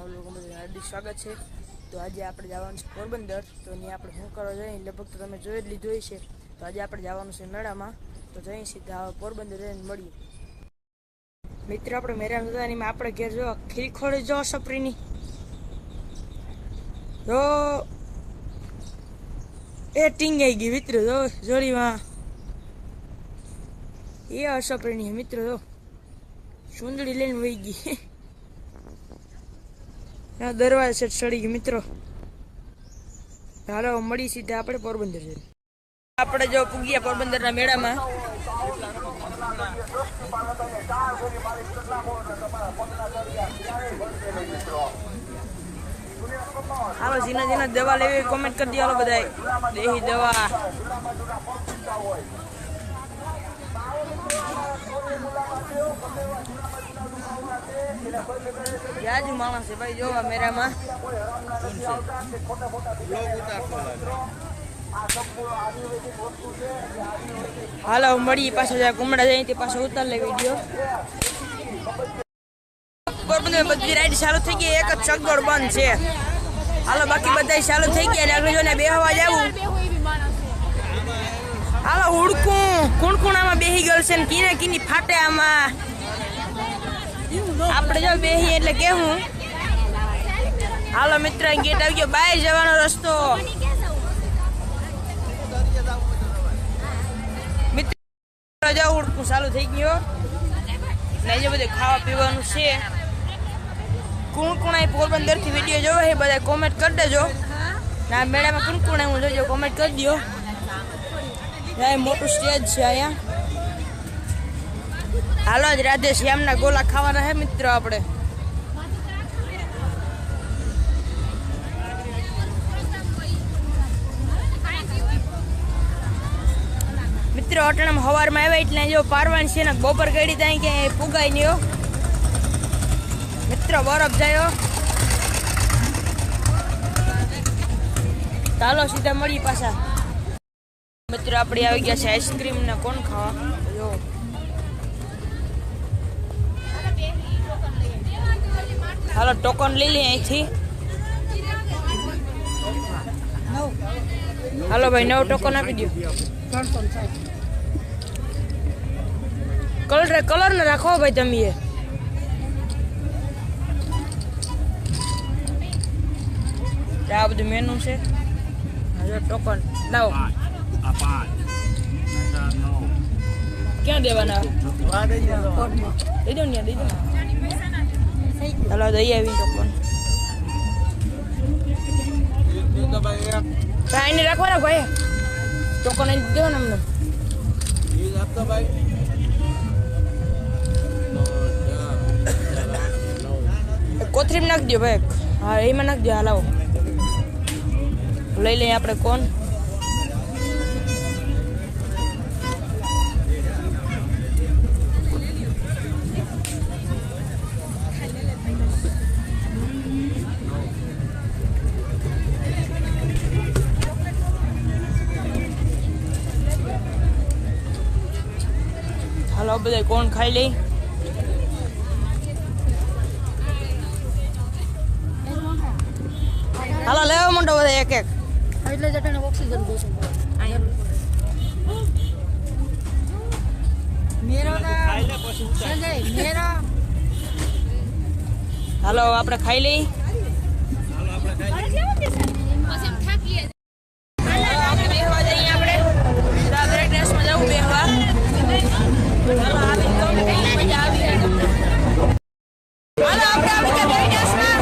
નવા લોકો બધું હાર્દિક સ્વાગત છે। તો આજે આપણે જવાનું છે પોરબંદર। તો અહીંયા આપણે શું કરવા જઈએ લગભગ તો તમે જોઈ જ લીધું હશે। તો આજે આપણે જવાનું છે મેળામાં। તો જઈ સીધા પોરબંદર જઈને મળીએ। મિત્ર આપણે મેળામાં જતા એમાં આપણે ઘેર જો ખીલખોડી જો સપરીની જો એ ટીંગાઈ ગઈ મિત્ર જો જોડીમાં એ અસપરીની મિત્ર જો સુંદડી લઈને વહી ગઈ। દરવાજા સેટ સડી ગઈ મિત્રો। હાલો મળી સીધા આપણે પોરબંદર જઈને। આપણે જો પૂગ્યા પોરબંદરના મેળામાં। હાલો જીના જીના દવા લેવી કોમેન્ટ કરી દો હાલો બધાય દેહી દવા। યાજુ માણસ છે ભાઈ જોવા મેળામાં। હાલો મળી પાછો જાય કુમડા જાય તે પાછો ઉતાર લે વિડીયો। પોરબંદર બધી રાઈડ ચાલુ થઈ ગઈ એક જ ચકડોળ બંધ છે। હાલો બાકી બધા ચાલુ થઈ ગયા આગળ જોને બેહવા જાવું। હાલો હુડકું કુણકુણામાં બેહી ગયેલ છે ને કીને કીની ફાટે આમાં। આપણે જો બેહી એટલે કેવું। હાલો મિત્ર ગેટ આવી ગયો બહાર જવાનો રસ્તો। મિત્ર જો હુડકું ચાલુ થઈ ગયો ને જે બધું ખાવા પીવાનું છે। કોણ કોણ આ પોરબંદર થી વિડીયો જોવે છે બધા કોમેન્ટ કરી દેજો। ના મેળામાં કોણ કોણ હું જોજો કોમેન્ટ કરી દો। મોટું સ્ટેજ છે અહીંયા। હાલો જ રાધે શ્યામના ગોલા ખાવાના હે મિત્રો આપણે। મિત્રો અટાણામાં સવારમાં આવ્યા એટલે જો પારવાની છે ને બપોર ગળી ત્યાં ક્યાંય પુગાય નહીં। મિત્રો બરફ જાય। ચાલો સીધા મળી પાછા। મિત્રો આપણે આવી ગયા છે આઈસ્ક્રીમ ને કોણ ખાવા જો। હાલો ટોકન લઈ લે અહીંથી। હાલો ભાઈ 9 ટોકન આપી દો। કલર ને રાખો ભાઈ તમે। આ બધું મેનુ છે ટોકન લાવો। ક્યાં દેવાના દઈ દો ને દઈ દો। ચાલો દઈ આવી ટોકન એને રાખવાના ભાઈ ટોકન અહીં દેવો ને અમને। કોથરીમાં નાખી દો ભાઈ। હા એમાં નાખી દો। હા લાવો લઈ લઈએ આપણે કોણ। હાલો બધા કોણ ખાઈ લઈ। હાલો લેવા માંડો બધા એક એક એટલે જટાને ઓક્સિજન દોશે મેરો ના સંજય મેરો। હાલો આપણે ખાઈ લઈ। હાલો આપણે ખાઈ લઈ પછી થાકીએ। આપણે બેહવા જઈએ આપણે રાત્રે ડ્રેસમાં જવું બેહવા। હાલો આવી તો મજા આવી। હાલો આપણે આવી ગયા ડ્રેસમાં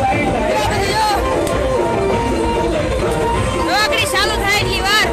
નોકરી ચાલુ થાય એટલી વાર।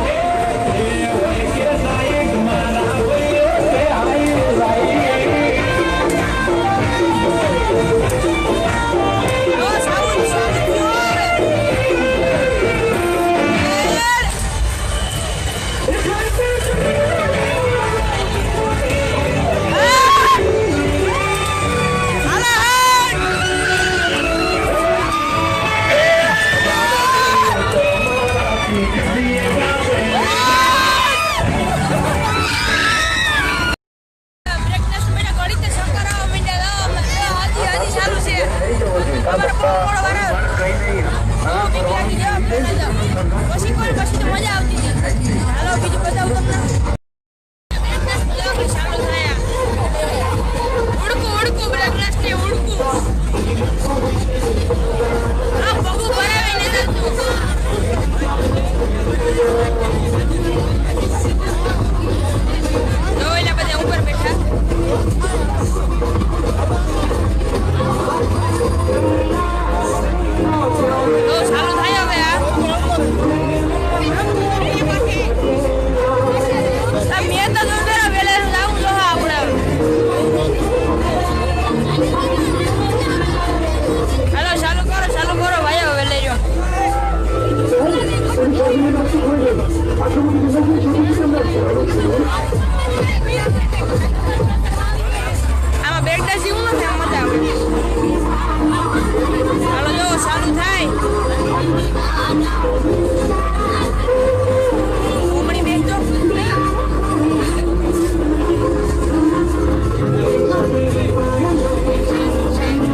અમારે બહુ મોડો વાર આવ્યો બીક લાગી જવા પછી તો મજા આવતી હતી હાલો બીજું બતાવું તમને ઉડકું બ્લેક લાસ્ટ ઉડકું આ બગુ ભરાવીને જોઈલા બધા ઉપર બેઠા તો ચાલુ થાય હવે આ મેં તો જોતા વેલા જાવું જો આપણે હાલો ચાલુ કરો ભાઈ હવે લઈ રહ્યો આમાં બેગડા સીવું નથી આમ મજા આવે હાલો જો ચાલુ થાય ઉમણી બેગ તો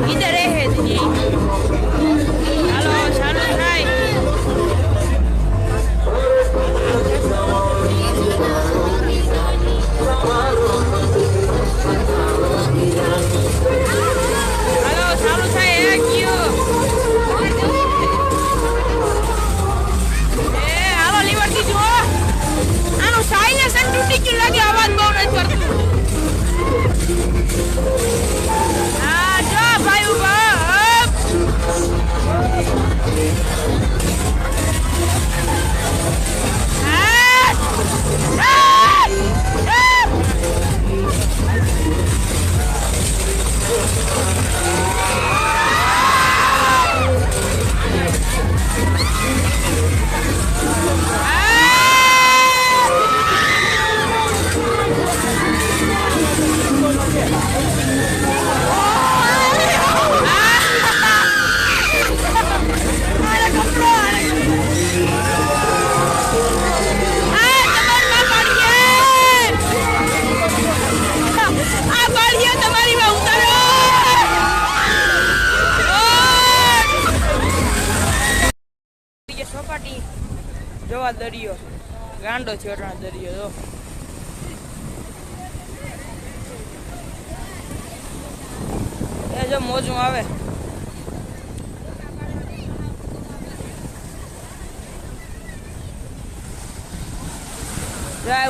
इधर है जी हेलो चालू થાય હાલો ચાલુ થાય ક્યુ હાલો લીવરથી જુઓ આનું સાઇલેન્સર તૂટી ગયું લાગે અવાજ બહુ નથી કરતું ભાઈ ઉભા સોપાટી જોવા દરિયો ગાંડો છે દરિયો જો મોજું આવે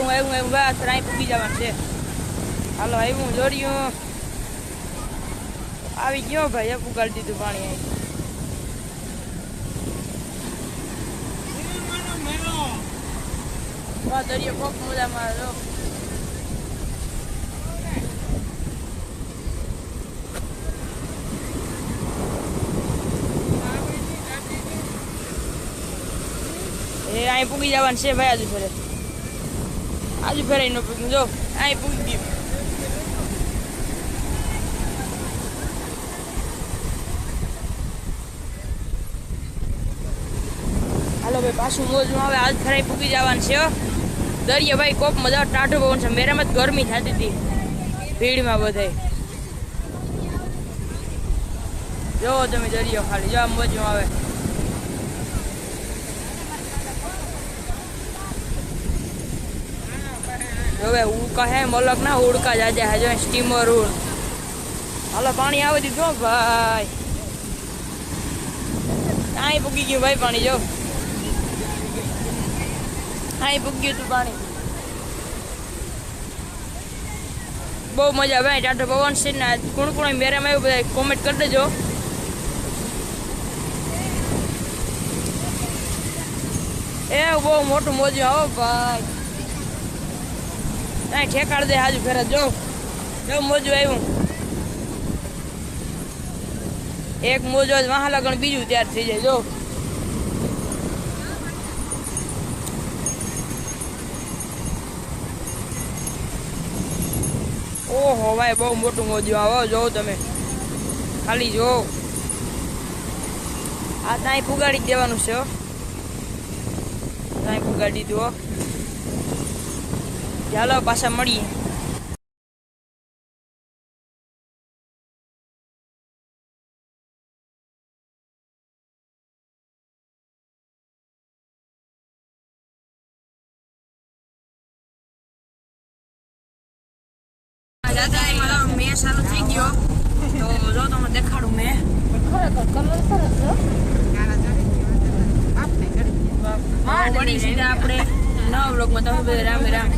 હું બસ રાઈ પૂગી જવાનું છે હાલો આવ્યું દોર્યું આવી ગયો ભાઈ પુગાડી દીધું પાણી અહીં દરિયો કોક મોજામાં જો એ અહીં પૂગી જવાનું છે ભાઈ આજુ ફેરે નો પૂગ્યું જો અહીં પૂગી ગયું હાલો ભાઈ પાછું મોજમાં આવે આજ ફેરાઈ પૂગી જવાનું છે દરિયો ભાઈ કોક મજા ટાઢો પવન છે મેરામાં જ ગરમી થતી હતી ભીડમાં બધાય જોવો તમે દરિયો ખાલી જો આમ મોજમાં આવે હવે ઉડકા હે મલક ના ઉડકા જાજા હે સ્ટીમર ઉડ હાલો પાણી આવે દીધું ભાઈ અહીં પૂગી ગયું ભાઈ પાણી જો અહીં પૂગ્યું તું પાણી બહુ મજા આવે ટાટો પવન છે ને કોણ કોણ મેરામાં આવ્યું બધા કોમેન્ટ કરી દેજો એ બહુ મોટું મોજું આવો ભાઈ અહીં ઠેકાડ દે હાજુ ફેરા જો મોજું આવ્યું એક મોજો વાહ લગણ બીજું તૈયાર થઈ જાય જો ઓહો ભાઈ બહુ મોટું મોજું આવો જો તમે ખાલી જો આ ત્યાં પુગાડી દેવાનું છે ત્યાં પુગાડી દો ચાલો પાછા મળીએ મેં ચાલુ થઈ ગયો તો જો તમને દેખાડું મેં ખરેખર કલર સરસ છે. મળી સીધા આપણે નવા બ્લોગમાં તમે બધા રામે રામ.